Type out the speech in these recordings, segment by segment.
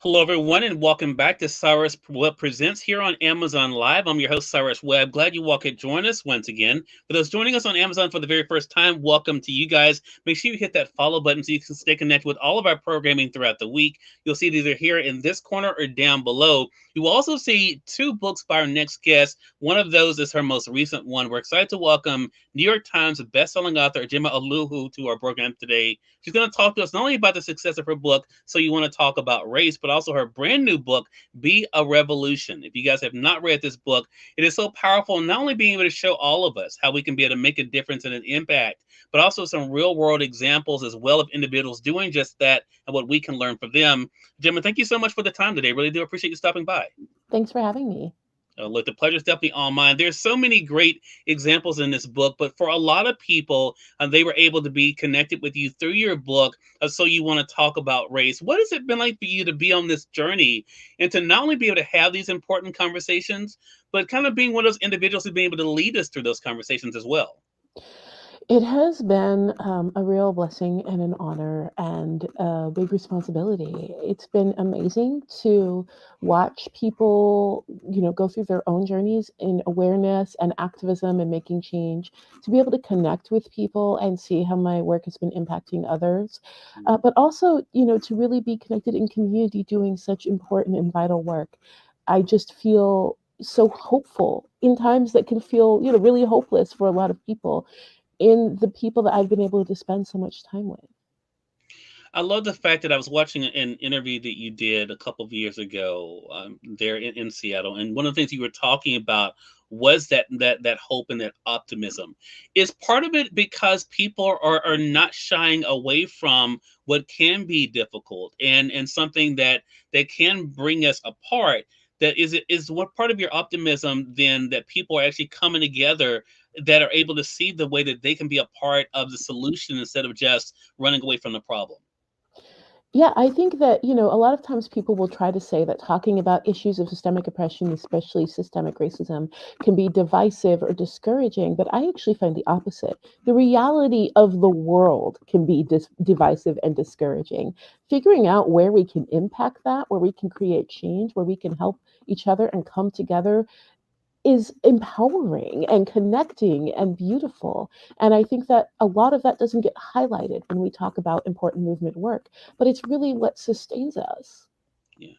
Hello, everyone, and welcome back to Cyrus Webb Presents here on Amazon Live. I'm your host, Cyrus Webb. Glad you all could join us once again. For those joining us on Amazon for the very first time, welcome to you guys. Make sure you hit that follow button so you can stay connected with all of our programming throughout the week. You'll see it either here in this corner or down below. You will also see two books by our next guest. One of those is her most recent one. We're excited to welcome New York Times bestselling author Ijeoma Oluo to our program today. She's going to talk to us not only about the success of her book, So You Want to Talk About Race, but also her brand new book, Be a Revolution. If you guys have not read this book, it is so powerful, not only being able to show all of us how we can be able to make a difference and an impact, but also some real world examples as well of individuals doing just that and what we can learn from them. Gemma, thank you so much for the time today. Really do appreciate you stopping by. Thanks for having me. Look, the pleasure is definitely all mine. There's so many great examples in this book, but for a lot of people, they were able to be connected with you through your book. So You Want to Talk About Race. What has it been like for you to be on this journey and to not only be able to have these important conversations, but kind of being one of those individuals who's been able to lead us through those conversations as well? It has been a real blessing and an honor and a big responsibility. It's been amazing to watch people, go through their own journeys in awareness and activism and making change, to be able to connect with people and see how my work has been impacting others, but also, to really be connected in community doing such important and vital work. I just feel so hopeful in times that can feel, really hopeless for a lot of people, in the people that I've been able to spend so much time with. I love the fact that I was watching an interview that you did a couple of years ago there in Seattle, and one of the things you were talking about was that hope and that optimism. Is part of it because people are not shying away from what can be difficult and something that can bring us apart? That is what part of your optimism then that people are actually coming together that are able to see the way that they can be a part of the solution instead of just running away from the problem. Yeah, I think that, a lot of times people will try to say that talking about issues of systemic oppression, especially systemic racism, can be divisive or discouraging, but I actually find the opposite. The reality of the world can be divisive and discouraging. Figuring out where we can impact that, where we can create change, where we can help each other and come together is empowering and connecting and beautiful. And I think that a lot of that doesn't get highlighted when we talk about important movement work, but it's really what sustains us. Yeah.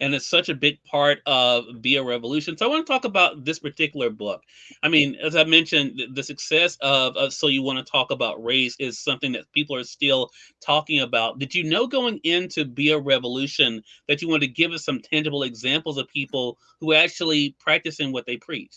And it's such a big part of Be a Revolution. So I want to talk about this particular book. I mean, as I mentioned, the success of So You Want to Talk About Race is something that people are still talking about. Did you know going into Be a Revolution that you want to give us some tangible examples of people who actually practicing what they preach?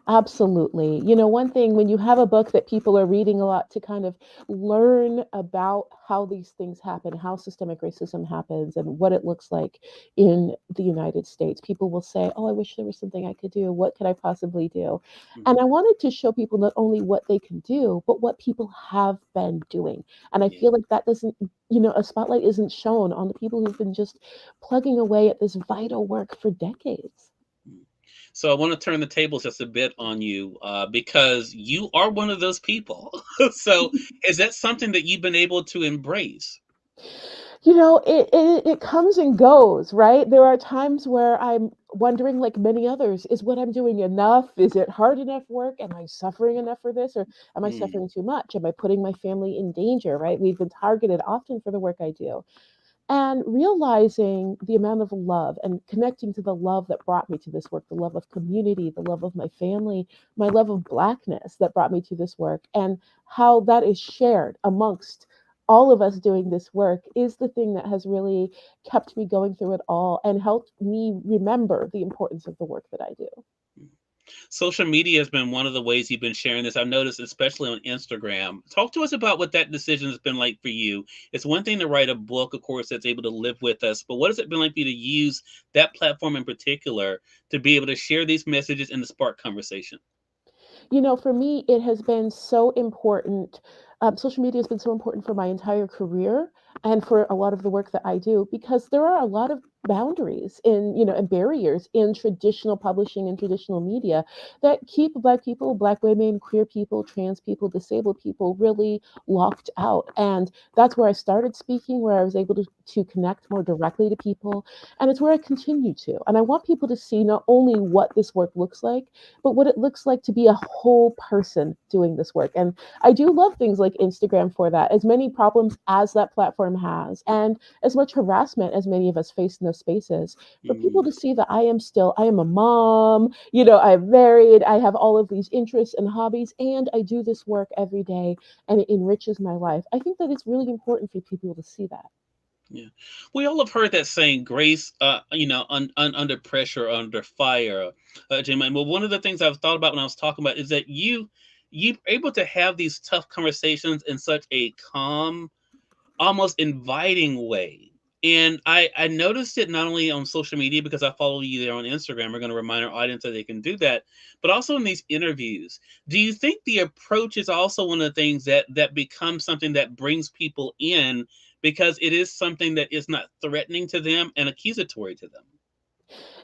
Absolutely. One thing, when you have a book that people are reading a lot to kind of learn about how these things happen, how systemic racism happens, and what it looks like in the United States, people will say, "Oh, I wish there was something I could do. What could I possibly do?" And Hmm. I wanted to show people not only what they can do, but what people have been doing. And I Yeah. feel like that doesn't, a spotlight isn't shown on the people who've been just plugging away at this vital work for decades. So I want to turn the tables just a bit on you because you are one of those people. So is that something that you've been able to embrace? It comes and goes, right? There are times where I'm wondering, like many others, is what I'm doing enough? Is it hard enough work? Am I suffering enough for this? Or am I Mm, suffering too much? Am I putting my family in danger, right? We've been targeted often for the work I do. And realizing the amount of love and connecting to the love that brought me to this work, the love of community, the love of my family, my love of Blackness that brought me to this work, and how that is shared amongst all of us doing this work is the thing that has really kept me going through it all and helped me remember the importance of the work that I do. mm. Social media has been one of the ways you've been sharing this. I've noticed, especially on Instagram. Talk to us about what that decision has been like for you. It's one thing to write a book, of course, that's able to live with us, but what has it been like for you to use that platform in particular to be able to share these messages and to spark conversation? For me, it has been so important. Social media has been so important for my entire career and for a lot of the work that I do because there are a lot of boundaries and barriers in traditional publishing and traditional media that keep Black people, Black women, queer people, trans people, disabled people really locked out. And that's where I started speaking, where I was able to connect more directly to people. And it's where I continue to. And I want people to see not only what this work looks like, but what it looks like to be a whole person doing this work. And I do love things like Instagram for that, as many problems as that platform has, and as much harassment as many of us face in those spaces. For people Mm, to see that I am a mom, I'm married, I have all of these interests and hobbies, and I do this work every day, and it enriches my life. I think that it's really important for people to see that. yeah. We all have heard that saying, grace, under pressure, under fire. Jim, and well, one of the things I've thought about when I was talking about is that you able to have these tough conversations in such a calm, almost inviting way. And I noticed it not only on social media because I follow you there on Instagram. We're going to remind our audience that they can do that, but also in these interviews. Do you think the approach is also one of the things that becomes something that brings people in because it is something that is not threatening to them and accusatory to them?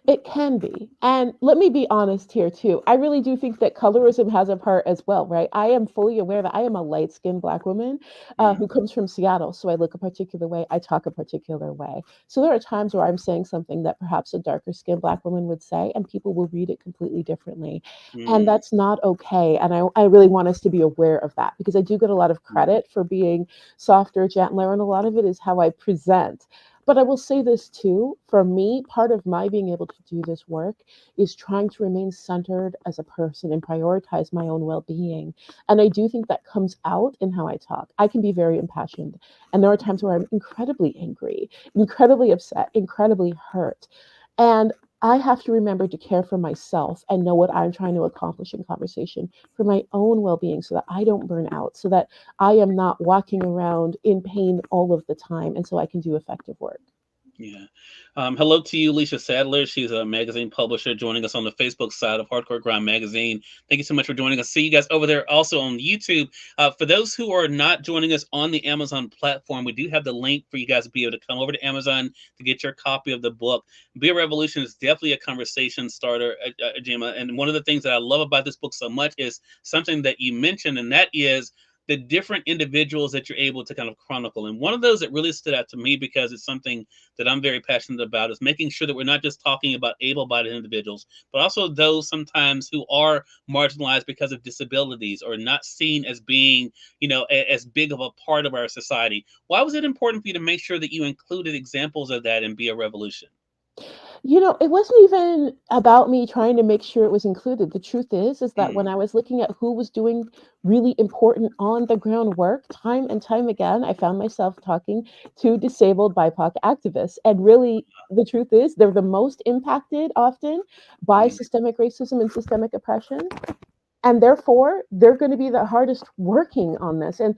It can be. And let me be honest here too. I really do think that colorism has a part as well, right? I am fully aware that I am a light-skinned Black woman Mm, who comes from Seattle. So I look a particular way, I talk a particular way. So there are times where I'm saying something that perhaps a darker skinned Black woman would say, and people will read it completely differently. And mm, that's not okay. And I really want us to be aware of that because I do get a lot of mm, credit for being softer, gentler, and a lot of it is how I present. But I will say this too, for me, part of my being able to do this work is trying to remain centered as a person and prioritize my own well-being. And I do think that comes out in how I talk. I can be very impassioned, and there are times where I'm incredibly angry, incredibly upset, incredibly hurt. And I have to remember to care for myself and know what I'm trying to accomplish in conversation for my own well being so that I don't burn out, so that I am not walking around in pain all of the time, and so I can do effective work. yeah. Hello to you, Alicia Sadler. She's a magazine publisher joining us on the Facebook side of Hardcore Grind Magazine. Thank you so much for joining us. See you guys over there also on YouTube. For those who are not joining us on the Amazon platform, we do have the link for you guys to be able to come over to Amazon to get your copy of the book. Be a Revolution is definitely a conversation starter, Gemma. And one of the things that I love about this book so much is something that you mentioned, and that is the different individuals that you're able to kind of chronicle. And one of those that really stood out to me because it's something that I'm very passionate about is making sure that we're not just talking about able-bodied individuals, but also those sometimes who are marginalized because of disabilities or not seen as being, as big of a part of our society. Why was it important for you to make sure that you included examples of that in Be a Revolution? It wasn't even about me trying to make sure it was included. The truth is that when Mm, I was looking at who was doing really important on the ground work, time and time again, I found myself talking to disabled BIPOC activists. And really, the truth is, they're the most impacted often by yeah, systemic racism and systemic oppression, and therefore they're going to be the hardest working on this, and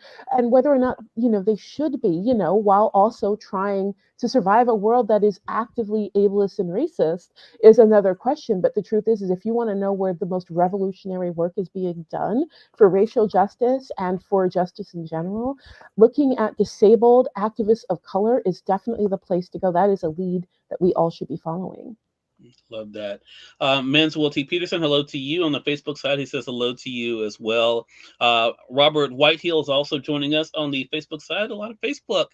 whether or not they should be, while also trying to survive a world that is actively ableist and racist is another question. But the truth is if you want to know where the most revolutionary work is being done for racial justice and for justice in general, looking at disabled activists of color is definitely the place to go. That is a lead that we all should be following. Love that. Men's Will T. Peterson, hello to you on the Facebook side. He says hello to you as well. Robert Whitehill is also joining us on the Facebook side. A lot of Facebook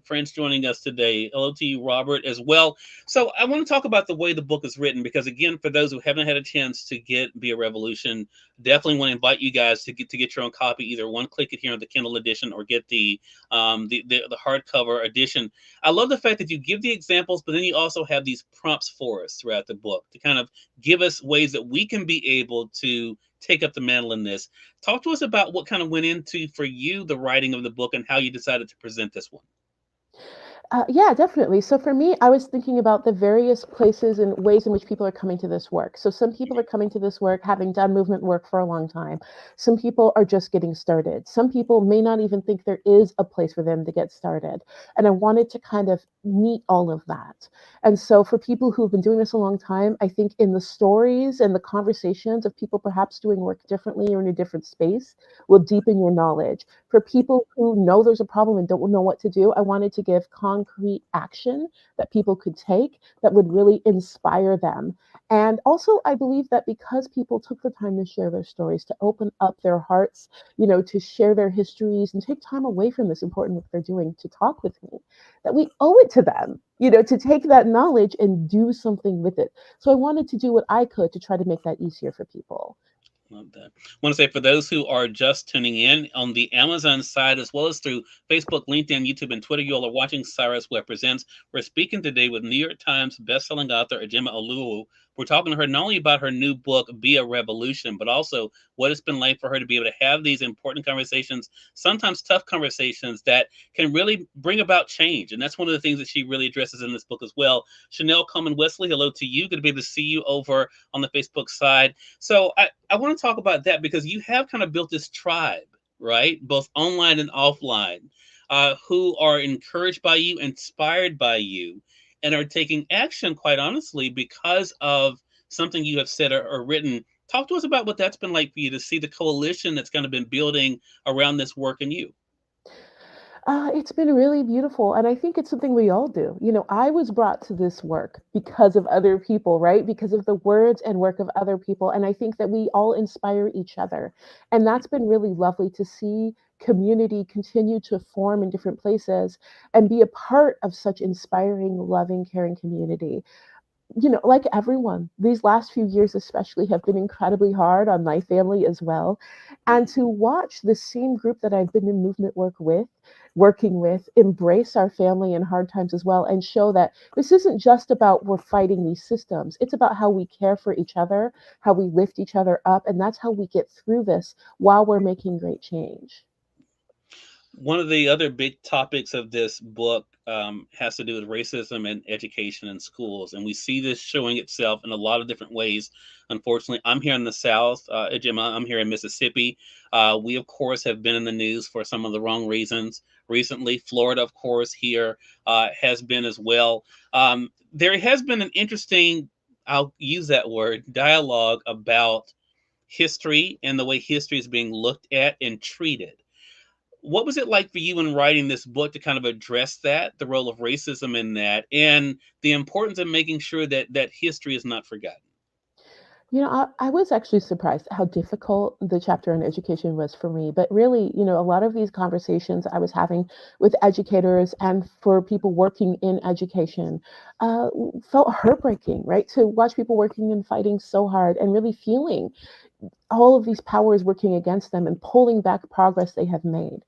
friends joining us today. Hello to you, Robert, as well. So I want to talk about the way the book is written because, again, for those who haven't had a chance to get Be a Revolution, definitely want to invite you guys to get your own copy. Either one, click it here on the Kindle edition, or get the hardcover edition. I love the fact that you give the examples, but then you also have these prompts for us throughout the book to kind of give us ways that we can be able to take up the mantle in this. Talk to us about what kind of went into for you the writing of the book and how you decided to present this one. Yeah, definitely. So for me, I was thinking about the various places and ways in which people are coming to this work. So some people are coming to this work having done movement work for a long time. Some people are just getting started. Some people may not even think there is a place for them to get started. And I wanted to kind of meet all of that. And so for people who've been doing this a long time, I think in the stories and the conversations of people perhaps doing work differently or in a different space will deepen your knowledge. For people who know there's a problem and don't know what to do, I wanted to give concrete action that people could take that would really inspire them. And also, I believe that because people took the time to share their stories, to open up their hearts, to share their histories and take time away from this important work they're doing to talk with me, that we owe it to them, to take that knowledge and do something with it. So I wanted to do what I could to try to make that easier for people. Love that. I want to say for those who are just tuning in on the Amazon side, as well as through Facebook, LinkedIn, YouTube, and Twitter, you all are watching Cyrus Webb Presents. We're speaking today with New York Times bestselling author Ijeoma Oluo. We're talking to her not only about her new book, Be a Revolution, but also what it's been like for her to be able to have these important conversations, sometimes tough conversations that can really bring about change. And that's one of the things that she really addresses in this book as well. Chanel Coleman Wesley, hello to you. Good to be able to see you over on the Facebook side. So I want to talk about that because you have kind of built this tribe, right? Both online and offline, who are encouraged by you, inspired by you, and are taking action, quite honestly, because of something you have said or written. Talk to us about what that's been like for you to see the coalition that's kind of been building around this work in you. It's been really beautiful. And I think it's something we all do. I was brought to this work because of other people, right? Because of the words and work of other people. And I think that we all inspire each other. And that's been really lovely to see community continue to form in different places and be a part of such inspiring, loving, caring community. Like everyone, these last few years especially have been incredibly hard on my family as well. And Mhm. to watch the same group that I've been in movement working with, embrace our family in hard times as well, and show that this isn't just about we're fighting these systems. It's about how we care for each other, how we lift each other up, and that's how we get through this while we're making great change. One of the other big topics of this book has to do with racism and education in schools, and we see this showing itself in a lot of different ways. Unfortunately, I'm here in the South, Gemma. I'm here in Mississippi. We, of course, have been in the news for some of the wrong reasons recently. Florida, of course, here has been as well. There has been an interesting, I'll use that word, dialogue about history and the way history is being looked at and treated. What was it like for you in writing this book to kind of address that, the role of racism in that, and the importance of making sure that history is not forgotten? I was actually surprised how difficult the chapter on education was for me. But really, a lot of these conversations I was having with educators and for people working in education felt heartbreaking, right? To watch people working and fighting so hard and really feeling all of these powers working against them and pulling back progress they have made.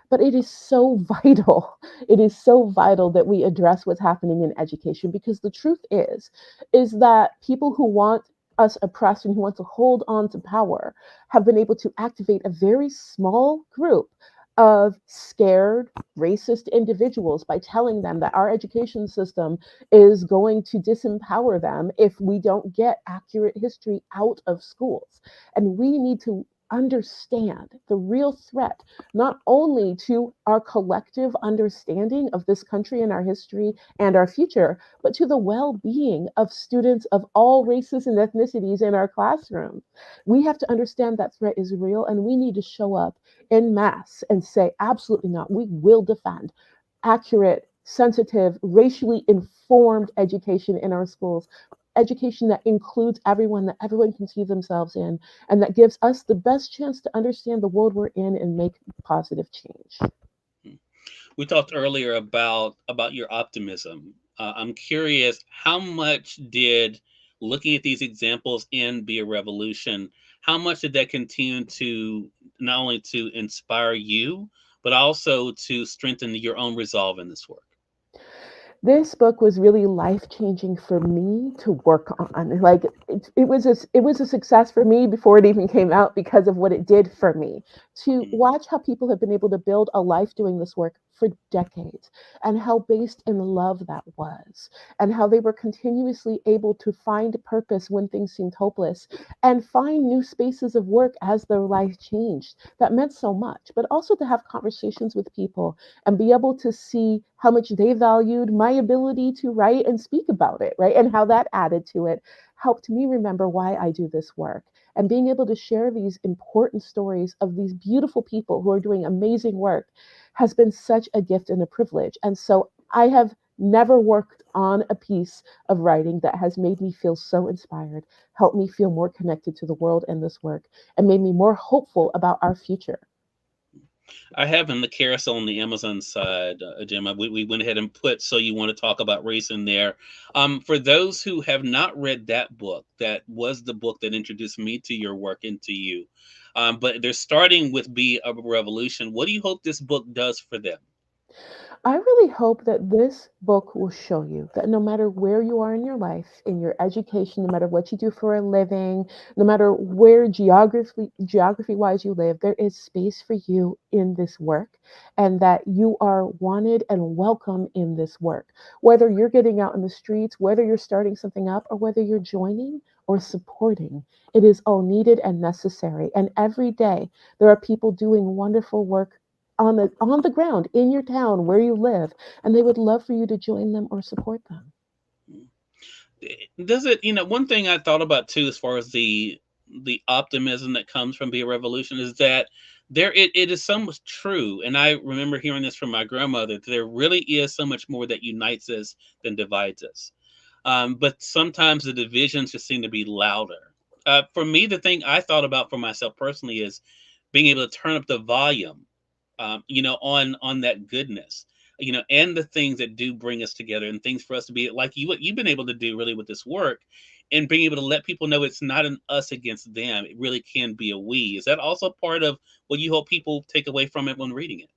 But it is so vital. It is so vital that we address what's happening in education because the truth is that people who want us oppressed and who want to hold on to power have been able to activate a very small group of scared, racist individuals by telling them that our education system is going to disempower them if we don't get accurate history out of schools. And we need to understand the real threat, not only to our collective understanding of this country and our history and our future, but to the well being of students of all races and ethnicities in our classrooms. We have to understand that threat is real and we need to show up in mass and say, absolutely not. We will defend accurate, sensitive, racially informed education in our schools education that includes everyone, that everyone can see themselves in, and that gives us the best chance to understand the world we're in and make positive change. We talked earlier about your optimism. I'm curious, how much did looking at these examples in Be a Revolution, how much did that continue to not only to inspire you, but also to strengthen your own resolve in this work? This book was really life changing for me to work on. Like it was a success for me before it even came out because of what it did for me. To Mm. watch how people have been able to build a life doing this work for decades, and how based in love that was, and how they were continuously able to find purpose when things seemed hopeless, and find new spaces of work as their life changed. That meant so much. But also to have conversations with people and be able to see how much they valued my ability to write and speak about it, right? And how that added to it helped me remember why I do this work. And being able to share these important stories of these beautiful people who are doing amazing work has been such a gift and a privilege. And so I have never worked on a piece of writing that has made me feel so inspired, helped me feel more connected to the world and this work, and made me more hopeful about our future. I have in the carousel on the Amazon side, Jim. We went ahead and put "So You Want to Talk About Race" in there. For those who have not read that book, that was the book that introduced me to your work and to you. But they're starting with "Be a Revolution." What do you hope this book does for them? I really hope that this book will show you that no matter where you are in your life, in your education, no matter what you do for a living, no matter where geography wise you live, there is space for you in this work, and that you are wanted and welcome in this work. Whether you're getting out in the streets, whether you're starting something up, or whether you're joining or supporting, it is all needed and necessary. And every day there are people doing wonderful work on the ground in your town where you live, and they would love for you to join them or support them. Does it, one thing I thought about too, as far as the optimism that comes from Be a Revolution, is that it is so much true. And I remember hearing this from my grandmother, that there really is so much more that unites us than divides us. But sometimes the divisions just seem to be louder. For me, the thing I thought about for myself personally is being able to turn up the volume, on that goodness, and the things that do bring us together, and things for us to be like you, what you've been able to do really with this work, and being able to let people know it's not an us against them. It really can be a we. Is that also part of what you hope people take away from it when reading it?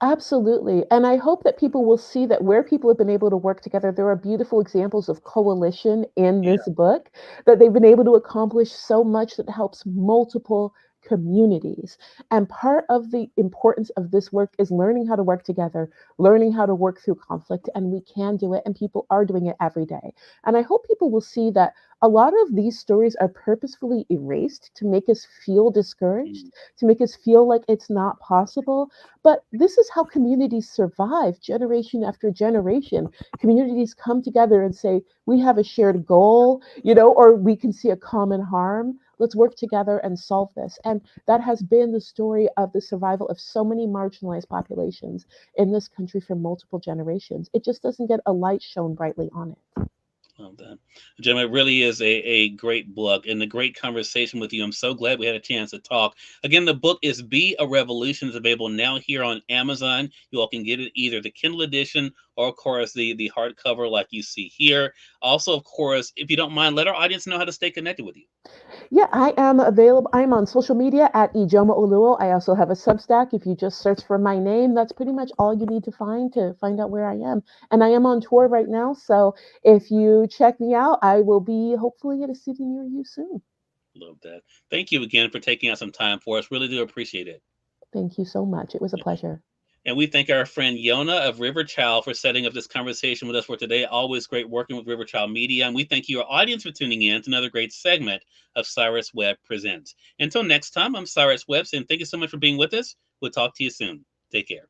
Absolutely. And I hope that people will see that where people have been able to work together, there are beautiful examples of coalition in Yeah. this book, that they've been able to accomplish so much that helps multiple communities. And part of the importance of this work is learning how to work together, learning how to work through conflict, and we can do it, and people are doing it every day. And I hope people will see that a lot of these stories are purposefully erased to make us feel discouraged, Mm. to make us feel like it's not possible, but this is how communities survive generation after generation. Communities come together and say, we have a shared goal, or we can see a common harm. Let's work together and solve this. And that has been the story of the survival of so many marginalized populations in this country for multiple generations. It just doesn't get a light shone brightly on it. Well done. Jim, it really is a great book and a great conversation with you. I'm so glad we had a chance to talk. Again, the book is Be a Revolution. It's available now here on Amazon. You all can get it either the Kindle edition or, of course, the hardcover like you see here. Also, of course, if you don't mind, let our audience know how to stay connected with you. Yeah, I am available. I'm on social media at Ijeoma Oluo. I also have a Substack. If you just search for my name, that's pretty much all you need to find out where I am. And I am on tour right now. So if you check me out, I will be hopefully at a city near you soon. Love that. Thank you again for taking out some time for us. Really do appreciate it. Thank you so much. It was a pleasure. And we thank our friend Yona of River Child for setting up this conversation with us for today. Always great working with River Child Media. And we thank you, our audience, for tuning in to another great segment of Cyrus Webb Presents. Until next time, I'm Cyrus Webb, and thank you so much for being with us. We'll talk to you soon. Take care.